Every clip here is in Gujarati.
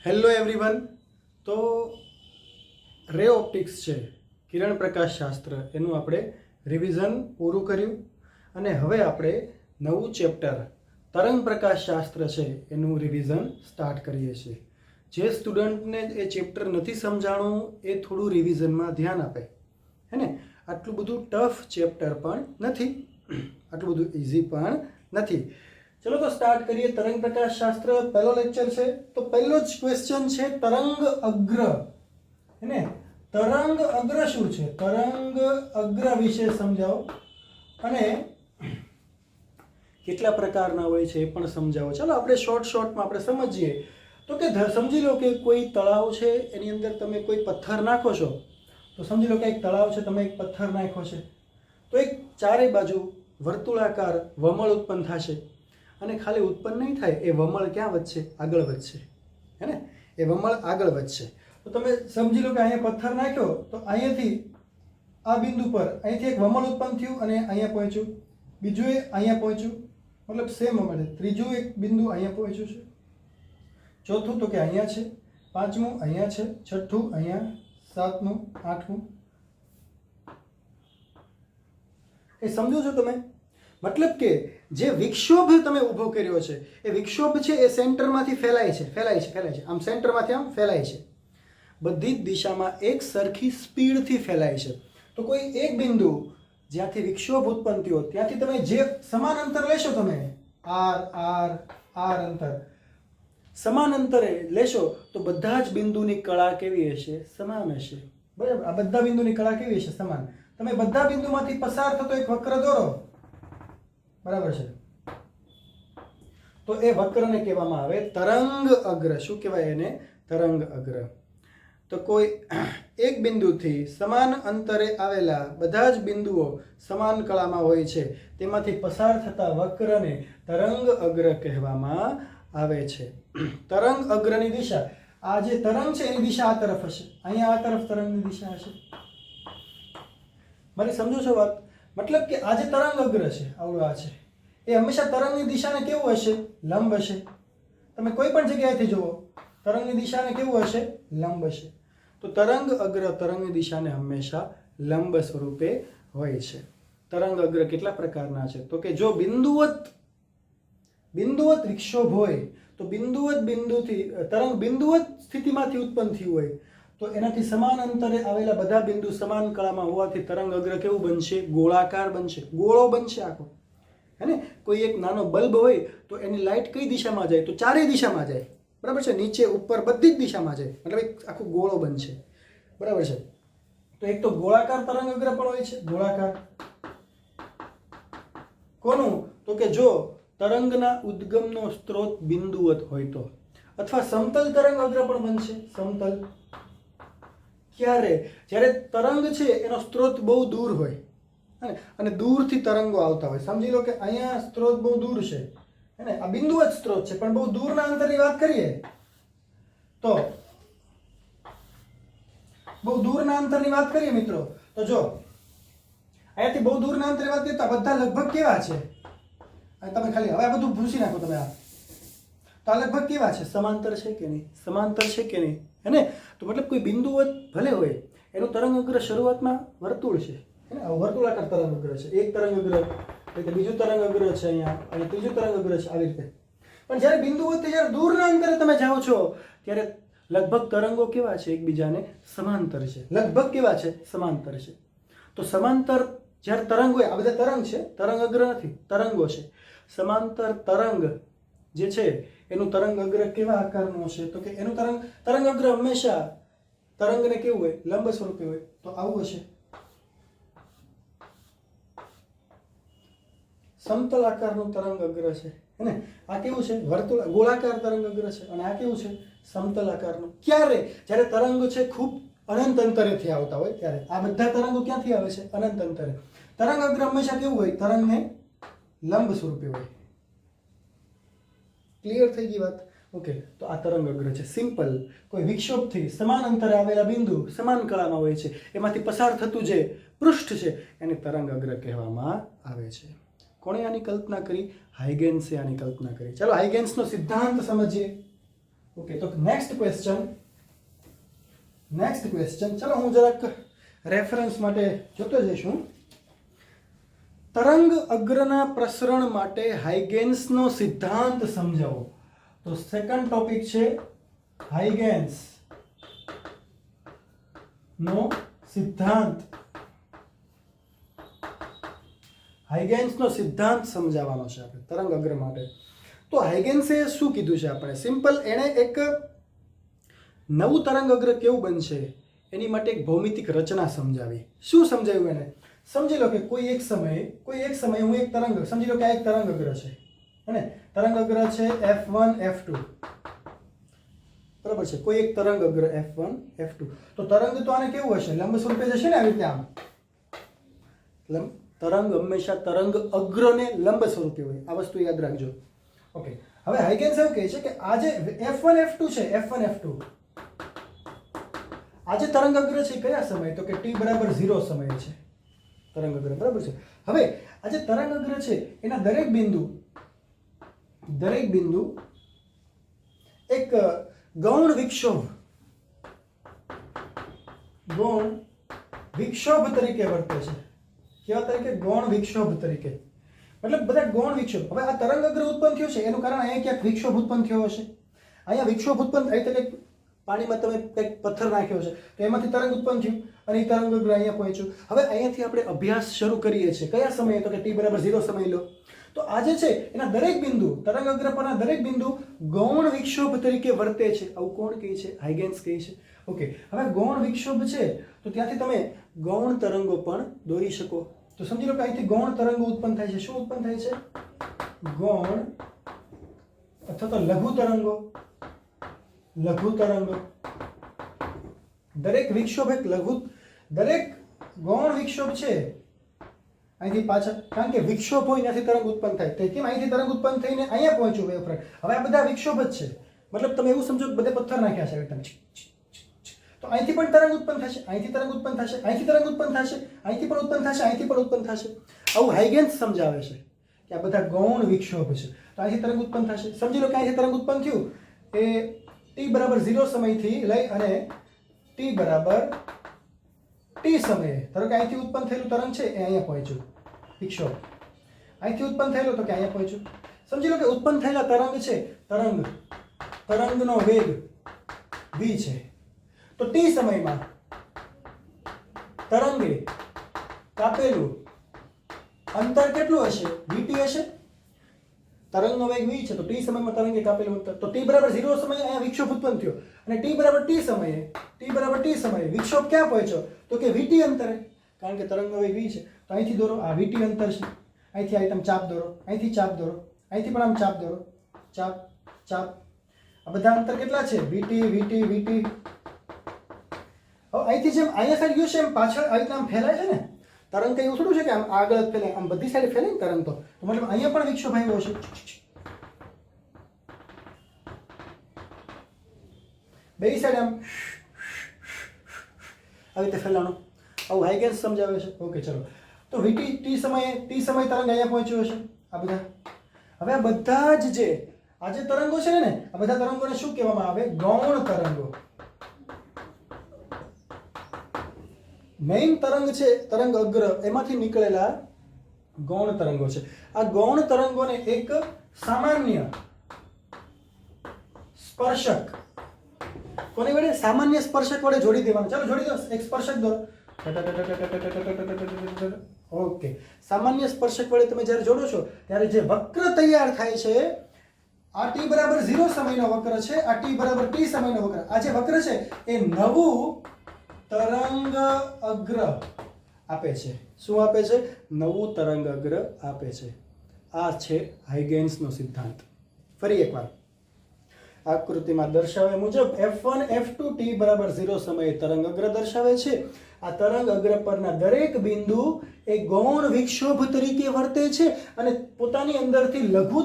Hello everyone. તો રે ઓપ્ટિક્સ છે, કિરણ પ્રકાશ શાસ્ત્ર, એનું આપણે રિવિઝન પૂરું કર્યું અને હવે આપણે નવું ચેપ્ટર તરંગ પ્રકાશ શાસ્ત્ર છે એનું રિવિઝન સ્ટાર્ટ કરીએ છીએ. જે સ્ટુડન્ટને એ ચેપ્ટર નથી સમજાણું એ થોડું રિવિઝનમાં ધ્યાન આપે, હે ને. આટલું બધું ટફ ચેપ્ટર પણ નથી, આટલું બધું ઇઝી પણ નથી. ચલો તો સ્ટાર્ટ કરીએ. તરંગ પ્રકાશ શાસ્ત્ર પહેલો લેક્ચર છે, તો પહેલો જ ક્વેશ્ચન છે તરંગ અગ્ર, હે ને. તરંગ અગ્ર શું છે? તરંગ અગ્ર વિશે સમજાવો અને કેટલા પ્રકારના હોય છે એ પણ સમજાવો. ચાલો આપણે શોર્ટમાં આપણે સમજીએ. તો કે સમજી લો કે કોઈ તળાવ છે, એની અંદર તમે કોઈ પથ્થર નાખો છો. તો સમજી લો કે એક તળાવ છે, તમે એક પથ્થર નાખ્યો છે, તો એક ચારે બાજુ વર્તુળાકાર વમળ ઉત્પન્ન થશે અને ખાલી ઉત્પન્ન નહીં થાય, એ વમળ ક્યાં વધશે? આગળ વધશે, હે ને. એ વમળ આગળ વધશે. તો તમે સમજી લો કે અહીંયા પથ્થર નાખ્યો, તો અહીંયાથી આ બિંદુ પર અહીંથી એક વમળ ઉત્પન્ન થયું અને અહીંયા પહોંચ્યું, બીજું એ અહીંયા પહોંચ્યું, મતલબ સેમ વમળ. ત્રીજું એક બિંદુ અહીંયા પહોંચ્યું છે, ચોથું તો કે અહીંયા છે, પાંચમું અહીંયા છે, છઠ્ઠું અહીંયા, સાતમું, આઠમું. એ સમજો છો તમે? મતલબ કે જે વિક્ષોભ તમે ઊભો કર્યો છે, એ વિક્ષોભ છે એ સેન્ટરમાંથી ફેલાય છે. આમ સેન્ટરમાંથી આમ ફેલાય છે, બધી જ દિશામાં એક સરખી સ્પીડથી ફેલાય છે. તો કોઈ એક બિંદુ જ્યાંથી વિક્ષોભ ઉત્પન્ન થયો ત્યાંથી તમે જે સમાન અંતર લેશો, તમે આર અંતર સમાન અંતરે લેશો, તો બધા જ બિંદુની કળા કેવી હશે? સમાન હશે. બરાબર. આ બધા બિંદુની કળા કેવી હશે? સમાન. તમે બધા બિંદુમાંથી પસાર થતો એક વક્ર દોરો, બરાબર છે, તો એ વક્રને કહેવામાં આવે તરંગ અગ્ર. શું કહેવાય એને? તરંગ અગ્ર. તો કોઈ એક બિંદુથી સમાન અંતરે આવેલા બધા જ બિંદુઓ સમાન કળામાં હોય છે, તેમાંથી પસાર થતા વક્રને તરંગ અગ્ર કહેવામાં આવે છે. તરંગ અગ્રની દિશા, આ જે તરંગ છે એની દિશા આ તરફ હશે, અહીંયા આ તરફ તરંગની દિશા હશે. મારી સમજો છો વાત? મતલબ કે આ જે તરંગ અગ્ર છે, આવડું આ છે, એ હંમેશા તરંગની દિશાને કેવું હશે? લંબ હશે. તમે કોઈ પણ જગ્યાએથી જુઓ, તરંગની દિશાને કેવું હશે? લંબ હશે. તો તરંગ અગ્ર તરંગની દિશાને હંમેશા લંબ સ્વરૂપે હોય છે. તરંગ અગ્ર કેટલા પ્રકારના છે? તો કે જો બિંદુવત વિક્ષોભ હોય, તો તરંગ બિંદુવત સ્થિતિમાંથી ઉત્પન્ન થયું હોય, તો એનાથી સમાન અંતરે આવેલા બધા બિંદુ સમાન કળામાં હોવાથી તરંગ અગ્ર કેવું બનશે? ગોળાકાર બનશે, ગોળો બનશે આખો, હે ને. કોઈ એક નાનો બલ્બ હોય તો એની લાઇટ કઈ દિશામાં જાય? તો ચારેય દિશામાં જાય, બરાબર છે, નીચે ઉપર બધી જ દિશામાં જાય, મતલબ એક આખો ગોળો બનશે, બરાબર છે. તો એક તો ગોળાકાર તરંગ અગ્ર પણ હોય છે, ગોળાકાર. કોનું? તો કે જો તરંગના ઉદ્ગમનો સ્ત્રોત બિંદુવત હોય તો, અથવા સમતલ તરંગ અગ્ર પણ બનશે, સમતલ. ક્યારે? જ્યારે તરંગ છે એનો સ્ત્રોત બહુ દૂર હોય અને દૂરથી તરંગો આવતા હોય. સમજી લો કે અહીંયા સ્ત્રોત બહુ દૂર છે, હે ને. આ બિંદુવત સ્ત્રોત છે, પણ બહુ દૂરના અંતરની વાત કરીએ તો, બહુ દૂરના અંતરની વાત કરીએ મિત્રો, તો જો અહીંયાથી બહુ દૂરના અંતરની વાત કરીએ તો બધા લગભગ કેવા છે? તમે ખાલી હવે આ બધું ભૂસી નાખો તમે. તો આ લગભગ કેવા છે? સમાંતર છે કે નહીં? સમાંતર છે કે નહીં, હે ને. તો મતલબ કોઈ બિંદુવત ભલે હોય, એનું તરંગ અગ્ર શરૂઆતમાં વર્તુળ છે, હે ને. વર્તુળાકાર તરંગ અગ્ર છે, એક તરંગ અગ્ર, એટલે બીજું તરંગ અગ્ર છે અહીંયા, અને ત્રીજું તરંગ અગ્ર છે, આવી રીતે. પણ જ્યારે બિંદુવતથી જ્યારે દૂરના અંતરે તમે જાઓ છો, ત્યારે લગભગ તરંગો કેવા છે? એકબીજાને સમાંતર છે. લગભગ કેવા છે? સમાંતર છે. તો સમાંતર જ્યારે તરંગ હોય, આ બધા તરંગ છે, તરંગ અગ્ર નથી, તરંગો છે. સમાંતર તરંગ જે છે એનું તરંગ અગ્ર કેવા આકારનું હશે? તો કે એનું તરંગ અગ્ર હંમેશા તરંગને કેવું હોય? લંબ સ્વરૂપે હોય. તો આવું હશે. સમતલ આકારનું તરંગ અગ્ર છે, હે ને. આ કેવું છે? ગોળાકાર તરંગ અગ્ર છે, અને આ કેવું છે? સમતલ આકારનું. ક્યારે? જ્યારે તરંગો છે ખૂબ અનંત અંતરેથી આવતા હોય ત્યારે. આ બધા તરંગો ક્યાંથી આવે છે? અનંત અંતરે. તરંગ અગ્ર હંમેશા કેવું હોય? તરંગને લંબ સ્વરૂપે હોય. ક્લિયર થઈ ગઈ વાત? ઓકે. તો આ તરંગ અગ્ર છે, સિમ્પલ. કોઈ વિક્ષોભથી સમાન અંતરે આવેલા બિંદુ સમાન કળામાં હોય છે, એમાંથી પસાર થતું જે પૃષ્ઠ છે એને તરંગ અગ્ર કહેવામાં આવે છે. કોણે આની કલ્પના કરી? હાઇગેન્સે આની કલ્પના કરી. ચાલો હાઇગેન્સનો સિદ્ધાંત સમજીએ. ઓકે, તો નેક્સ્ટ ક્વેશ્ચન ચલો હું જરાક રેફરન્સ માટે જોતો જઈશું. તરંગ અગ્રના પ્રસરણ માટે હાઇગેન્સનો સિદ્ધાંત સમજાવો. તો સેકન્ડ ટોપિક છે હાઇગેન્સ નો સિદ્ધાંત. હાઇગેન્સનો સિદ્ધાંત સમજાવવાનો છે આપણે તરંગ અગ્ર માટે. તો હાઇગેન્સે શું કીધું છે આપણે? સિમ્પલ, એણે એક નવું તરંગ અગ્ર કેવું બનશે એની માટે એક ભૌમિતિક રચના સમજાવી. શું સમજાવ્યું એને? સમજી લો કે કોઈ એક સમયે હું એક તરંગ, સમજી લો કે આ એક તરંગ અગ્ર છે અને તરંગ અગ્ર છે F1 F2, બરાબર છે. કોઈ એક તરંગ અગ્ર F1 F2. તો તરંગ તો આને કેવું હશે? લંબ સ્વરૂપે જશે ને, આવી રીતે આમ. તરંગ હંમેશા તરંગ અગ્રને લંબ સ્વરૂપે હોય, આ વસ્તુ યાદ રાખજો. ઓકે, હવે હાઇગેન્સ એવું કહે છે કે આ જે F1 F2 છે, F1 F2, આ જે તરંગ અગ્ર છે કયા સમયે? તો કે t બરાબર 0 સમયે છે તરંગ અગ્ર, બરાબર છે. હવે આ જે તરંગ અગ્ર છે એના દરેક બિંદુ એક ગૌણ વિક્ષોભ તરીકે વર્તે છે. કેવા તરીકે? ગૌણ વિક્ષોભ તરીકે. મતલબ બધા ગૌણ વિક્ષોભ. હવે આ તરંગ અગ્ર ઉત્પન્ન થયો છે એનું કારણ અહીંયા ક્યાંક વિક્ષોભ ઉત્પન્ન થયો હશે. અહીંયા વિક્ષોભ ઉત્પન્ન થાય એટલે પાણીમાં તમે કંઈક પથ્થર નાખ્યો છે તો એમાંથી તરંગ ઉત્પન્ન થયું અને એ તરંગ અગ્ર અહીંયા પહોંચ્યું. હવે અહીંયાથી આપણે અભ્યાસ શરૂ કરીએ છીએ. કયા સમયે? તો કે t બરાબર 0 સમય લો. તો આ જે છે એના દરેક બિંદુ, તરંગ અગ્ર પરના દરેક બિંદુ ગૌણ વિક્ષોભ તરીકે વર્તે છે. આવું કોણ કહે છે? હાઇગેન્સ કહે છે. ઓકે, હવે ગૌણ વિક્ષોભ છે તો ત્યાંથી તમે ગૌણ તરંગો પણ દોરી શકો. તો સમજી લો કે અહીંથી ગૌણ તરંગો ઉત્પન્ન થાય છે. શું ઉત્પન્ન થાય છે? ગૌણ અથવા તો લઘુ તરંગો. દરેક વિક્ષોભ એક દરેક ગૌણ વિક્ષોભ છે અહીંથી પાછળ, કારણ કે વિક્ષોભ હોય ત્યાંથી તરંગ ઉત્પન્ન થાય. તો કેમ? અહીંથી તરંગ ઉત્પન્ન થઈને અહીંયા પહોંચ્યું વેવફ્રન્ટ. હવે આ બધા વિક્ષોભ જ છે. મતલબ તમે એવું સમજો કે બધે પથ્થર નાખ્યા છે તમે. તો અહીંથી પણ તરંગ ઉત્પન્ન થશે, અહીંથી તરંગ ઉત્પન્ન થશે, અહીંથી તરંગ ઉત્પન્ન થશે, અહીંથી પણ ઉત્પન્ન થશે, અહીંથી પણ ઉત્પન્ન થશે. આવું હાઇગેન્સ સમજાવે છે કે આ બધા ગૌણ વિક્ષોભ છે. તો અહીંથી તરંગ ઉત્પન્ન થશે. સમજી લો કે અહીંથી તરંગ ઉત્પન્ન થયું એ t બરાબર 0 સમયથી લઈ અને t બરાબર t સમયે, ધારો કે અહીંથી ઉત્પન્ન થયેલું તરંગ છે એ અહીંયા પહોંચ્યું વિક્ષોભ. અહીંથી ઉત્પન્ન થયેલો તો કે અહીંયા પહોંચ્યું. સમજી લો કે ઉત્પન્ન થયેલા તરંગ છે, તરંગનો વેગ v છે. તો t સમયમાં તરંગે કાપેલું અંતર કેટલું હશે? vt હશે. તરંગનો વેગ v છે તો t સમયમાં તરંગે કાપેલું અંતર. તો t બરાબર 0 સમયે અહીંયા વિક્ષોભ ઉત્પન્ન થયો અને t બરાબર t સમયે વિક્ષોભ ક્યાં પહોંચ્યો? તો કે vt અંતરે, કારણ કે તરંગનો વેગ v છે. તો અહીંથી દોરો, આ vt અંતર છે. અહીંથી આઈટમ ચાપ દોરો, અહીંથી ચાપ દોરો, અહીંથી પણ આમ ચાપ દોરો, ચાપ. આ બધા અંતર કેટલા છે? vt. હવે અહીંથી જેમ અહીંયા સાઈડ ગયું છે એમ પાછળ આવી રીતે આમ ફેલાય છે ને તરંગ. કઈ એવું થોડું છે કે આમ આગળ જ ફેલાય, આમ બધી સાઈડ ફેલાય ને તરંગ. તો મતલબ અહીંયા પણ વિક્ષોભ આવ્યો છે. બે સાઈડ આમ આવી રીતે ફેલાવાનો. આવું હાઇગેન્સ સમજાવે છે. ઓકે, ચલો. તો vt t સમયે તરંગ અહીંયા પહોંચ્યો હશે. આ બધા, હવે આ બધા જ જે આ જે તરંગો છે ને, આ બધા તરંગોને શું કહેવામાં આવે? ગૌણ તરંગો. મેઇન તરંગ છે તરંગ અગ્ર, એમાંથી નીકળેલા ગૌણ તરંગો છે. આ ગૌણ તરંગોને એક સામાન્ય સ્પર્શક, કોની વડે? સામાન્ય સ્પર્શક વડે જોડી દેવાનું. ચાલો જોડી દો, એક સ્પર્શક દો. ઓકે, સામાન્ય સ્પર્શક વડે તમે જ્યારે જોડો છો ત્યારે જે વક્ર તૈયાર થાય છે, આ t બરાબર 0 સમયનો વક્ર છે, આ t બરાબર t સમયનો વક્ર. આ જે વક્ર છે એ નવું તરંગ અગ્ર આપે છે. શું આપે છે? નવું તરંગ અગ્ર આપે છે. આ છે હાઇગેન્સનો સિદ્ધાંત. ફરી એકવાર આકૃતિમાં દર્શાવ્યા મુજબ F1 F2 t બરાબર 0 સમયે તરંગ અગ્ર દર્શાવે છે. આ તરંગ અગ્ર પરના દરેક બિંદુ એ ગૌણ વિક્ષોભ તરીકે વર્તે છે અને પોતાની અંદરથી લઘુ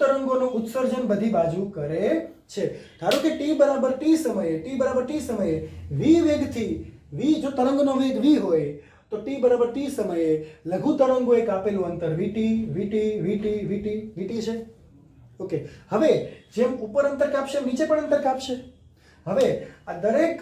તરંગોનું ઉત્સર્જન બધી બાજુ કરે છે. ધારો કે t બરાબર t સમયે v વેગથી, v જો તરંગનો વેગ v હોય તો t બરાબર t સમયે લઘુ તરંગો એક આપેલું અંતર vt છે. ઓકે, હવે જેમ ઉપર અંતર કાપશે નીચે પણ અંતર કાપશે. હવે આ દરેક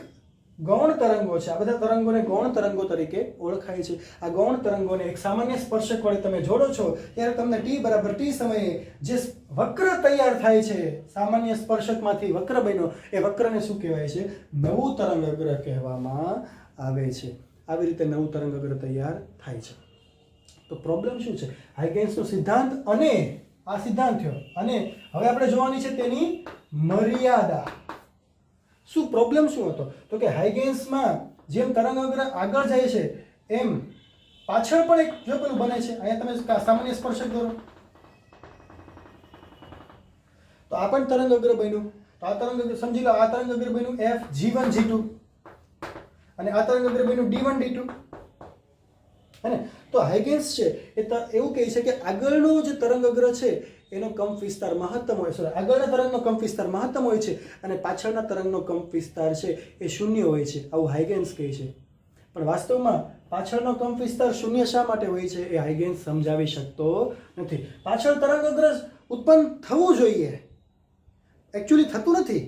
ગૌણ તરંગો છે, આ બધા તરંગોને ગૌણ તરંગો તરીકે ઓળખાય છે. આ ગૌણ તરંગોને એક સામાન્ય સ્પર્શક વડે તમે જોડો છો ત્યારે તમને t બરાબર t સમયે જે વક્ર તૈયાર થાય છે, સામાન્ય સ્પર્શકમાંથી વક્ર બન્યો, એ વક્રને શું કહેવાય છે? નવું તરંગ અગ્ર કહેવામાં આવે છે. આવી રીતે નવું તરંગ અગ્ર તૈયાર થાય છે. તો પ્રોબ્લેમ શું છે? હાઇગેન્સનો સિદ્ધાંત અને આ સિદ્ધાંત થયો, અને હવે આપણે જોવાની છે તેની મર્યાદા. શું પ્રોબ્લેમ શું હતો? તો કે હાઇગેન્સમાં જેમ તરંગ અગ્ર આગળ જાય છે એમ પાછળ પણ એક જો પેલું બને છે. અહીંયા તમે સામાન્ય સ્પર્શક દોરો તો આ પણ તરંગ અગ્ર બન્યું. તો આ તરંગ અગ્ર સમજી લો, આ તરંગ અગ્ર બન્યું f g1 g2 અને આ તરંગ અગ્ર બન્યું d1 d2. હે, તો હાઇગેન્સ છે એ એવું કહે છે કે આગળનો જે તરંગ અગ્ર છે એનો કંપ વિસ્તાર મહત્તમ હોય છે. આગળના તરંગનો કંપ વિસ્તાર મહત્તમ હોય છે અને પાછળના તરંગનો કંપ વિસ્તાર છે એ શૂન્ય હોય છે. આવું હાઇગેન્સ કહે છે. પણ વાસ્તવમાં પાછળનો કંપ વિસ્તાર શૂન્ય શા માટે હોય છે એ હાઇગેન્સ સમજાવી શકતો નથી. પાછળ તરંગ અગ્ર ઉત્પન્ન થવું જોઈએ, એકચ્યુઅલી થતું નથી,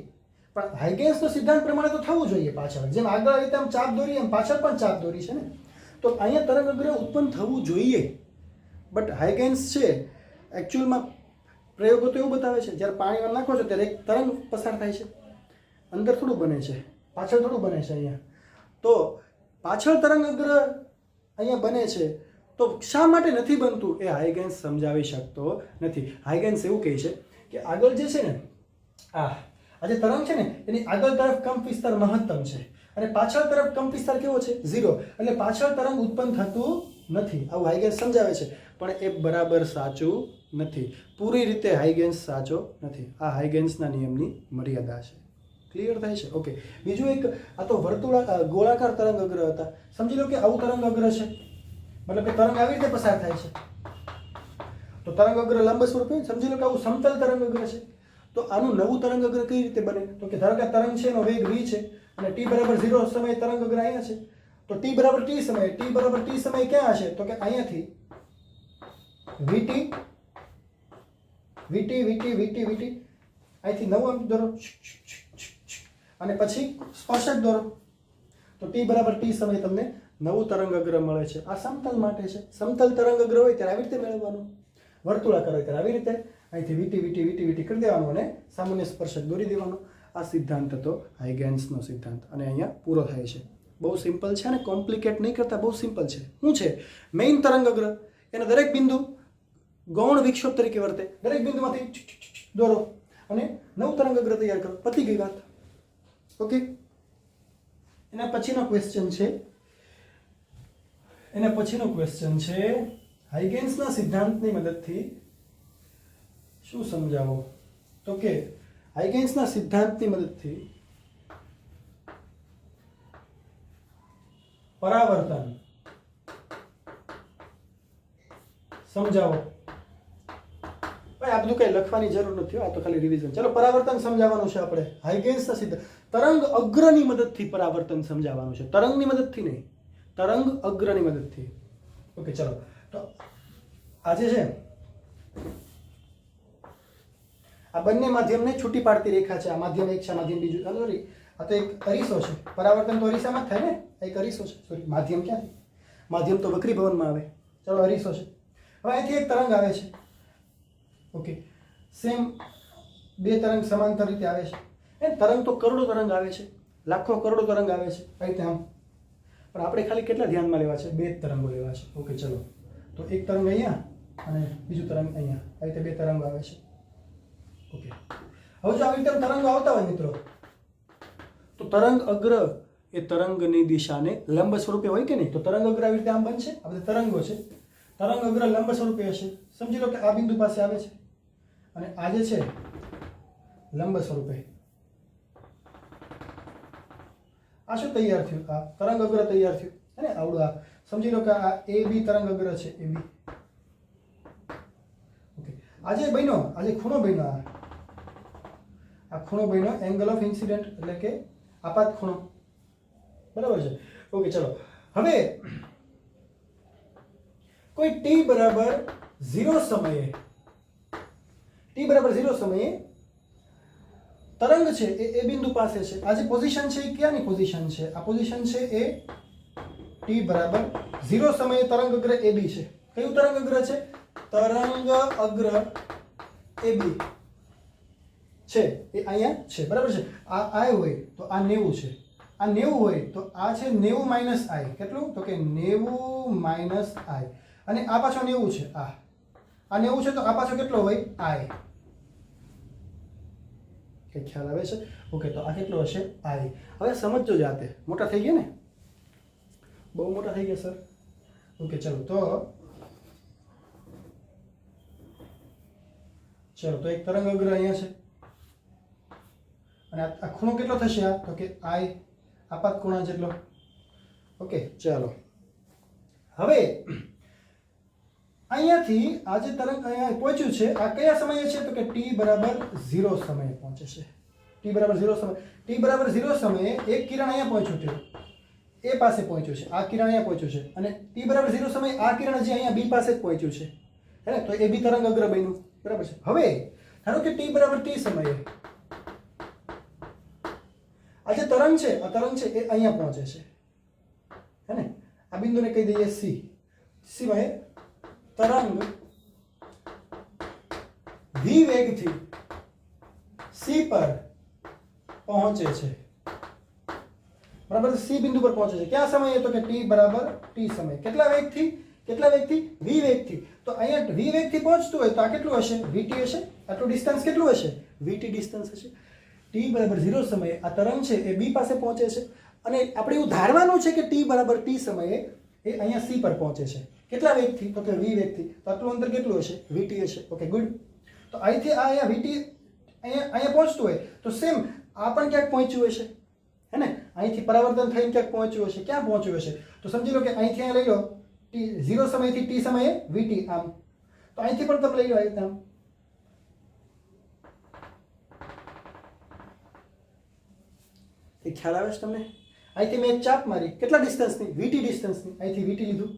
પણ હાઇગેન્સનો સિદ્ધાંત પ્રમાણે તો થવું જોઈએ. પાછળ જેમ આગળ આવી તેમ ચાપ દોરી એમ પાછળ પણ ચાપ દોરી છે ને, તો અહીંયા તરંગ અગ્ર ઉત્પન્ન થવું જોઈએ. બટ હાઇગેન્સ છે એકચ્યુઅલમાં પ્રયોગો તો એવું બતાવે છે જ્યારે પાણીમાં નાખો છો ત્યારે એક તરંગ પસાર થાય છે, અંદર થોડું બને છે, પાછળ થોડું બને છે. અહીંયા તો પાછળ તરંગ અગ્ર અહીંયા બને છે, તો શા માટે નથી બનતું એ હાઇગેન્સ સમજાવી શકતો નથી. હાઇગેન્સ એવું કહે છે કે આગળ જે છે ને આ જે તરંગ છે ને એની આગળ તરફ કંપ વિસ્તાર મહત્તમ છે અને પાછળ તરફ કંપ વિસ્તાર કેવો છે? 0. એટલે પાછળ તરંગ ઉત્પન્ન થતું નથી. આવું હાઇગેન્સ સમજાવે છે, પણ એ બરાબર સાચું નથી. પૂરી રીતે હાઇગેન્સ સાચો નથી. આ હાઇગેન્સના નિયમની મર્યાદા છે. ક્લિયર થાય છે? ઓકે. બીજું એક, આ તો ગોળાકાર તરંગ અગ્ર હતા. સમજી લો કે આવું તરંગ અગ્ર છે, મતલબ કે તરંગ આવી રીતે પસાર થાય છે. તો તરંગ અગ્ર લંબ સ્વરૂપે સમજી લો કે આવું સમતલ તરંગ અગ્ર છે. તો આનું નવું તરંગ અગ્ર કઈ રીતે બને? તો કે ધારો કે તરંગ છે એનો વેગ v છે અને t બરાબર 0 સમયે તરંગ અગ્ર અહીંયા છે. તો t બરાબર t સમયે ક્યાં હશે? તો કે અહીંયાથી vt અહીંથી નવું અંક દોરો અને પછી સ્પર્શક દોરો. તો t બરાબર t સમયે તમને નવું તરંગ અગ્ર મળે છે. આ સમતલ માટે છે. સમતલ તરંગ અગ્ર હોય ત્યારે આવી રીતે મેળવવાનું, વર્તુળાકાર હોય ત્યારે આવી રીતે અહીંથી vt કરી દેવાનું અને સામાન્ય સ્પર્શક દોરી દેવાનો. આ સિદ્ધાંત હતો હાઇગેન્સનો સિદ્ધાંત અને અહીંયા પૂરો થાય છે. બહુ સિમ્પલ છે અને કોમ્પ્લિકેટ નહીં કરતા, બહુ સિમ્પલ છે. શું છે? મેઇન તરંગ અગ્ર, એના દરેક બિંદુ ગૌણ વિક્ષેપ તરીકે વર્તે. દરેક બિંદુમાંથી દોરો અને નવું તરંગ અગ્ર તૈયાર કરો. પતી ગઈ વાત. ઓકે. એના પછીનો ક્વેશ્ચન છે હાઇગેન્સના સિદ્ધાંતની મદદથી શું સમજાવો? તો કે હાઇગેન્સના સિદ્ધાંતની મદદથી પરાવર્તન સમજાવો. ભાઈ આ બધું કઈ લખવાની જરૂર નથી, આ તો ખાલી રિવિઝન. ચલો, પરાવર્તન સમજાવવાનું છે આપણે. હાઇગેન્સના સિદ્ધાંત તરંગ અગ્રની મદદથી પરાવર્તન સમજાવવાનું છે. તરંગની મદદથી નહીં, તરંગ અગ્રની મદદથી. ઓકે, ચલો. તો આજે છે આ બંને માધ્યમને છૂટી પાડતી રેખા છે. આ માધ્યમ એક છે, માધ્યમ બીજું. સોરી, આ તો એક અરીસો છે. પરાવર્તન તો અરીસામાં જ થાય ને. એક અરીસો છે. સોરી, માધ્યમ ક્યાંથી? માધ્યમ તો વક્રી ભવનમાં આવે. ચલો, અરીસો છે. હવે અહીંથી એક તરંગ આવે છે. ઓકે, સેમ બે તરંગ સમાંતર રીતે આવે છે. તરંગ તો કરોડો તરંગ આવે છે, લાખો કરોડો તરંગ આવે છે અહીં આમ. પણ આપણે ખાલી કેટલા ધ્યાનમાં લેવા છે? 2 તરંગો લેવા છે. ઓકે, ચલો. તો એક તરંગ અહીંયા અને બીજું તરંગ અહીંયા. આ રીતે 2 તરંગો આવે છે. ઓકે. હવે જો આવી રીતે તરંગો આવતા હોય મિત્રો, તો તરંગ અગ્ર એ તરંગની દિશાને લંબ સ્વરૂપે હોય કે નહીં? તો તરંગ અગ્ર આવી રીતે આમ બનશે. આ બધા તરંગો છે. તરંગ અગ્ર લંબ સ્વરૂપે હશે. સમજી લો કે આ બિંદુ પાસે આવે છે અને આ જે છે લંબ સ્વરૂપે. આ શું તૈયાર થયું? આ તરંગ અગ્ર તૈયાર થયું હે ને. આવડું આ સમજી લો કે આ AB તરંગ અગ્ર છે. AB. ઓકે. આજે બન્યો, આજે ખૂણો બન્યો, આ ખૂણો બન્યો એંગલ ઓફ ઇન્સિડન્ટ, એટલે કે આપાત ખૂણો. બરાબર છે? ઓકે, ચલો. હવે કોઈ t બરાબર 0 સમયે, t t બરાબર 0 સમયે તરંગ છે એ બિંદુ પાસે છે. આ જે પોઝિશન છે એ ક્યાંની પોઝિશન છે? આ પોઝિશન છે એ t બરાબર 0 સમયે તરંગ અગ્ર AB છે. કયું તરંગ અગ્ર છે? તરંગ અગ્ર AB છે એ અહીંયા છે, બરાબર છે. આ I હોય તો આ 90 છે, આ 90 હોય તો આ છે 90 માઇનસ I. કેટલું? તો કે 90 માઇનસ I. અને આ પાછો 90 છે, આ 90 છે તો આ પાછો કેટલો હોય? I. કે ખ્યાલ આવે છે? ઓકે, તો આ કેટલો હશે? I. હવે સમજજો જાતે. મોટા થઈ ગયા ને? બહુ મોટા થઈ ગયા સર. ઓકે, ચલો તો એક તરંગ અગ્ર અહીંયા છે અને આ ખૂણો કેટલો થશે? આ તો કે I આપાત ખૂણા જેટલો. ઓકે, ચાલો હવે અહીંયાથી આ જે તરંગ અહીંયા પહોંચ્યું છે આ કયા સમયે છે? તો કે t બરાબર 0 સમયે પહોંચે છે. t બરાબર 0 સમયે. t બરાબર 0 સમયે એક કિરણ અહીંયા પહોંચ્યું છે, એ પાસે પહોંચ્યું છે. આ કિરણ અહીંયા પહોંચ્યું છે અને t બરાબર 0 સમયે આ કિરણ હજી અહીંયા b પાસે જ પહોંચ્યું છે, હે ને? તો એ બી તરંગ અગ્ર બન્યું, બરાબર છે. હવે ધારો કે t બરાબર t સમયે આ જે તરંગ છે એ અહીંયા પહોંચે છે, હે ને? આ બિંદુને કહી દઈએ C. સમયે તરંગ v વેગથી C પર પહોંચે છે, બરાબર? C બિંદુ પર પહોંચે છે. ક્યાં સમયે? તો કે t બરાબર t સમયે. કેટલા વેગથી? v વેગથી. તો અહીંયા v વેગથી પહોંચતું હોય તો આ કેટલું હશે? vt હશે. આટલું ડિસ્ટન્સ કેટલું હશે? vt ડિસ્ટન્સ હશે. t બરાબર 0 સમયે આ તરંગ છે એ b પાસે પહોંચે છે અને આપણે એવું ધારવાનું છે કે t બરાબર t સમયે એ અહીંયા c પર પહોંચે છે. કેટલા વેગથી? તો કે v વેગથી. તો આટલું અંતર કેટલું હશે? vt હશે. Okay, good. તો અહીંથી આ અહીંયા vt અહીંયા પહોંચતું હોય તો સેમ આ પણ ક્યાંક પહોંચ્યું હશે, હે ને? અહીંથી પરાવર્તન થઈને ક્યાંક પહોંચ્યું હશે. ક્યાં પહોંચ્યું હશે? તો સમજી લો કે અહીંથી અહીંયા લઈ લો t 0 સમયથી t સમયે vt આમ, તો અહીંથી પણ તમે લઈ લો આ આમ. એ ખ્યાલ આવે છે તમને? અહીંથી મેં એક ચાપ મારી, કેટલા ડિસ્ટન્સની? vt ડિસ્ટન્સની. અહીંથી vt લીધું,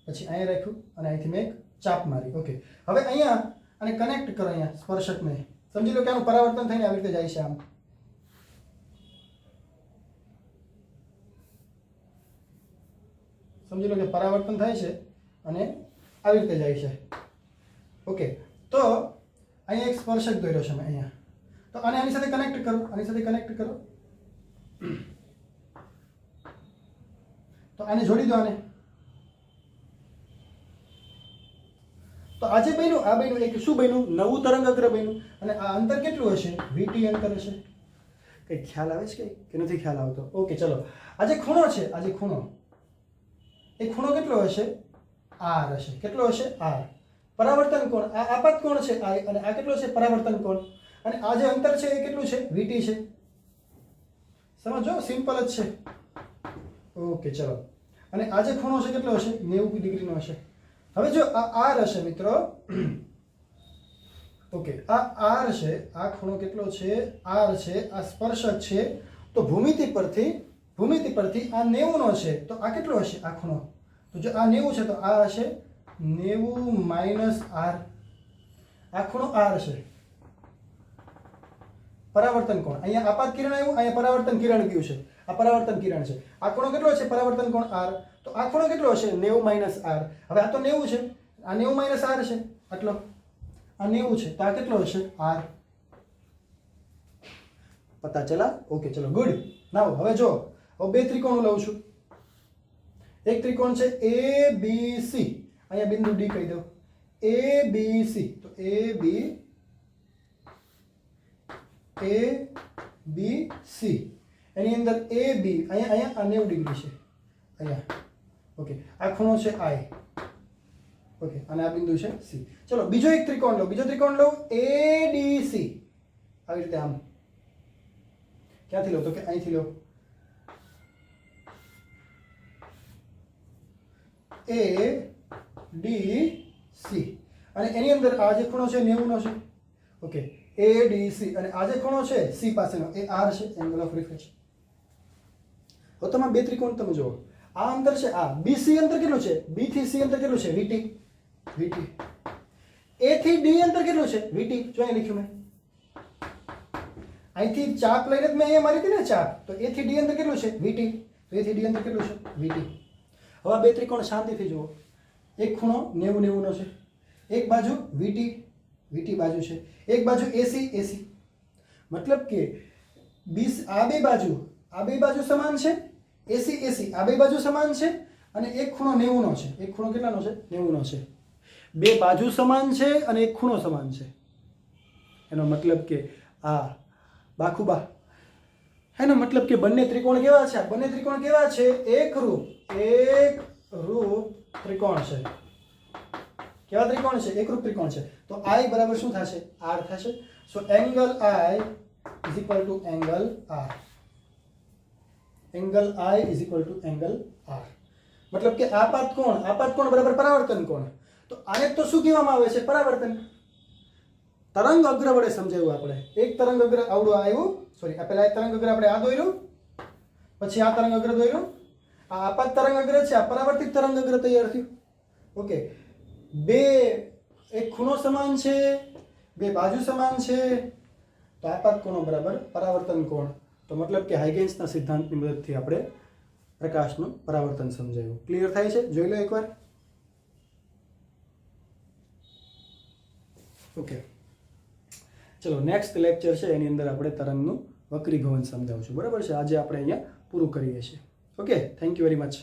પછી અહીંયા રાખ્યું અને અહીંથી મેં એક ચાપ મારી. ઓકે, હવે અહીંયા આને કનેક્ટ કરો, અહીંયા સ્પર્શકને. સમજી લો કે આનું પરાવર્તન થઈને આવી રીતે જાય છે આમ. સમજી લો કે પરાવર્તન થાય છે અને આવી રીતે જાય છે. ઓકે, તો અહીંયા એક સ્પર્શક દોર્યો છે મેં અહીંયા. તો આને આની સાથે કનેક્ટ કરો, આની સાથે કનેક્ટ કરો. તો આને જોડી દો આને. તો આજે બન્યું, આ બન્યું, એક શું બન્યું? નવું તરંગ અગ્ર બન્યું. અને આ અંતર કેટલું હશે? vt અંતર હશે. કઈ ખ્યાલ આવે છે કે નથી ખ્યાલ આવતો? ઓકે, ચલો. આ જે ખૂણો છે, આ જે ખૂણો, એ ખૂણો કેટલો હશે? r હશે. કેટલો હશે? r. પરાવર્તન કોણ? આ આપાત કોણ છે I અને આ કેટલો છે? પરાવર્તન કોણ. અને આ જે અંતર છે એ કેટલું છે? vt છે. સમજો, સિમ્પલ જ છે. ઓકે, ચલો. અને આ જે ખૂણો છે કેટલો હશે? 90 ડિગ્રીનો હશે. હવે જો આ r હશે મિત્રો, ઓકે, આ r છે, આ ખૂણો કેટલો છે? r છે. આ સ્પર્શક છે. તો ભૂમિતિ પરથી આ 90 નો છે તો આ કેટલો હશે? આ ખૂણો. તો જો આ 90 છે તો આ હશે 90 માઇનસ r. આ ખૂણો r છે. પરાવર્તન કોણ? અહીંયા આપાત કિરણ આવ્યું, અહીંયા પરાવર્તન કિરણ ગયું છે. આ પરાવર્તન કિરણ છે. આ ખૂણો કેટલો છે? પરાવર્તન કોણ r. તો આ ખૂણો કેટલો હશે? 90 માઇનસ r. હવે આ તો 90 છે, આ 90 માઇનસ r છે, આટલો. આ 90 છે તો આ કેટલો હશે? r. પતા ચલા? ઓકે, ચલો, ગુડ. નાવ હવે જો, હવે બે ત્રિકોણો લઉં છું. એક ત્રિકોણ છે ABC, અહીંયા બિંદુ D કહી દો. ABC, તો ABC, એની અંદર AB, અહીંયા આ 90 ડિગ્રી છે અહીંયા. ઓકે, આ ખૂણો છે I. ઓકે, અને આ બિંદુ છે C. ચલો બીજો એક ત્રિકોણ લો, ADC. આવી રીતે આમ. ક્યાંથી લો? તો કે અહીંથી લો. ADC અને એની અંદર આ જે ખૂણો છે 90 નો છે. ઓકે, ADC અને આ જે ખૂણો છે C પાસેનો એ R છે, એંગલ ઓફ રિફ્રેક્શન. હવે તમે બે ત્રિકોણ તમે જુઓ. આ અંતર છે, આ BC અંતર કેટલું છે? B થી C અંતર કેટલું છે? VT. એ થી ડી અંતર કેટલું છે વીટી, જો અહીં લખ્યું મેં, અહીંથી ચાપ લઈને જ મેં અહીંયા મારી હતી ને ચાપ, તો એ થી ડી અંતર કેટલું છે વીટી, તો એ થી ડી અંતર કેટલું છે વીટી. હવે આ બે ત્રિકોણ શાંતિથી જુઓ, એક ખૂણો 90 90 નો છે, એક બાજુ વીટી વીટી બાજુ છે, એક બાજુ એસી એસી, મતલબ કે આ બે બાજુ સમાન છે, એસી એસી આ બે બાજુ સમાન છે, અને એક ખૂણો 90 નો છે. એક ખૂણો કેટલાનો છે 90 નો છે. બે બાજુ સમાન છે અને એક ખૂણો સમાન છે. એનો મતલબ કે આ બાખુબા, એનો મતલબ કે બંને ત્રિકોણ કેવા છે, બંને ત્રિકોણ કેવા છે એકરૂપ ત્રિકોણ છે. કેવા ત્રિકોણ છે એકરૂપ ત્રિકોણ છે. તો I બરાબર શું થશે R થશે. So angle I is equal to angle R, angle I is equal to angle R. મતલબ કે આપાત કોણ બરાબર પરાવર્તન કોણ. તો આને તો શું કહેવામાં આવે છે પરાવર્તન. તરંગ અગ્ર વડે સમજાવ્યું આપણે. એક તરંગ અગ્ર આવડું આવ્યું, સોરી આ પેલા એક તરંગ અગ્ર આપણે આ દોર્યું, પછી આ તરંગ અગ્ર દોર્યું, આ આપાત તરંગ અગ્ર છે, આ પરાવર્તિત તરંગ અગ્ર તૈયાર થયું. ઓકે, બે એક ખૂણો સમાન છે, બે બાજુ સમાન છે, તો આપાત કોણો બરાબર પરાવર્તન કોણ. તો મતલબ કે હાઇગેન્સના સિદ્ધાંતની મદદથી આપણે પ્રકાશનું પરાવર્તન સમજાવ્યું. ક્લિયર થાય છે? જોઈ લો એકવાર. ઓકે, ચલો નેક્સ્ટ લેક્ચર છે એની અંદર આપણે તરંગનું વક્રીભવન સમજાવશું. બરાબર છે? આજે આપણે અહીંયા પૂરું કરીએ છીએ. Okay, thank you very much.